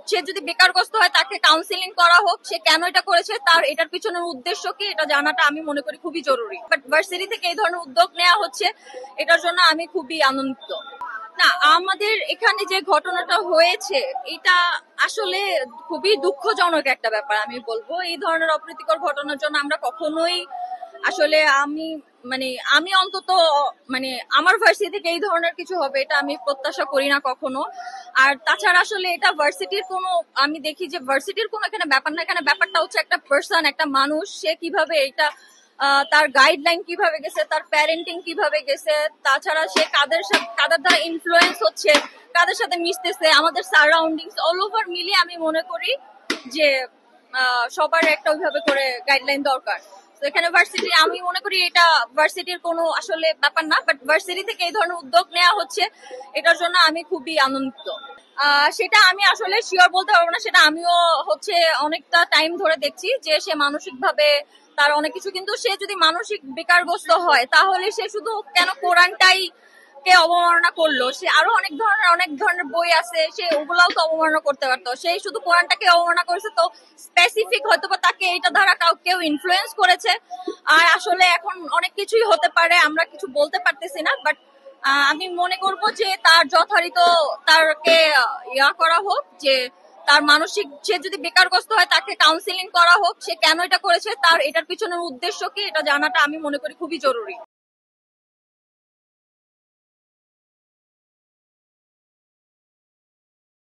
সে যদি বেকারগ্রস্ত হয় তাকে কাউন্সিলিং করা হোক, সে কেন এটা করেছে, তার এটার পিছনের উদ্দেশ্য কি, এটা জানাটা আমি মনে করি খুবই জরুরি। বাট ভার্সিটি থেকে এই ধরনের উদ্যোগ নেওয়া হচ্ছে, এটার জন্য আমি খুবই আনন্দিত। না, আমাদের এখানে যে ঘটনাটা হয়েছে এটা আসলে খুবই দুঃখজনক একটা ব্যাপার। আমি বলবো এই ধরনের অপ্রীতিকর ঘটনার জন্য আমরা কখনোই আসলে মানে আমি অন্তত মানে আমার ভার্সিটি থেকে এই ধরনের কিছু হবে এটা আমি প্রত্যাশা করি না কখনো। আর তাছাড়া আসলে এটা ভার্সিটির কোনো, আমি দেখি যে ভার্সিটির কোনো এখানে ব্যাপার না, এখানে ব্যাপারটা হচ্ছে একটা পার্সন, একটা মানুষ, সে কিভাবে এটা তার গাইডলাইন কিভাবে গেছে, তার প্যারেন্টিং কিভাবে গেছে, তাছাড়া সে কাদের সাথে কাদের দ্বারা ইনফ্লুয়েন্স হচ্ছে, কাদের সাথে মিশতেছে, আমাদের সারাউন্ডিংস অল ওভার মিলিয়ে আমি মনে করি যে সবার একটা ওইভাবে করে গাইডলাইন দরকার। তো এখানে ভার্সিটি, আমি মনে করি এটা ভার্সিটির কোনো আসলে ব্যাপার না, বাট ভার্সিটি থেকে এই ধরনের উদ্যোগ নেওয়া হচ্ছে, এটার জন্য আমি খুবই আনন্দিত। সেটা আমি আসলে শিওর বলতে পারবো না, সেটা আমিও হচ্ছে অনেকটা টাইম ধরে দেখছি যে সে মানসিক ভাবে তার অনেক কিছু, কিন্তু সে যদি মানসিক বেকারগ্রস্ত হয় তাহলে সে শুধু কেন কোরআনটাই কে অবমাননা করলো, সে আরো অনেক ধরনের বই আছে, সে ওগুলাও তো অবমাননা করতে পারতো, সেই শুধু কোরআনটাকে অবমাননা করেছে। তো স্পেসিফিক হয়তো বা তাকে এটা দ্বারা কেউ ইনফ্লুয়েন্স করেছে। আর আসলে এখন অনেক কিছুই হতে পারে, আমরা কিছু বলতে পারতেছি না, বাট আমি মনে করব যে তার যথারীত তারকে ইয়া করা হোক, যে তার মানসিক, সে যদি বেকারগ্রস্ত হয় তাকে কাউন্সিলিং করা হোক, সে কেন এটা করেছে, তার এটার পিছনের উদ্দেশ্য কি, এটা জানাটা আমি মনে করি খুবই জরুরি।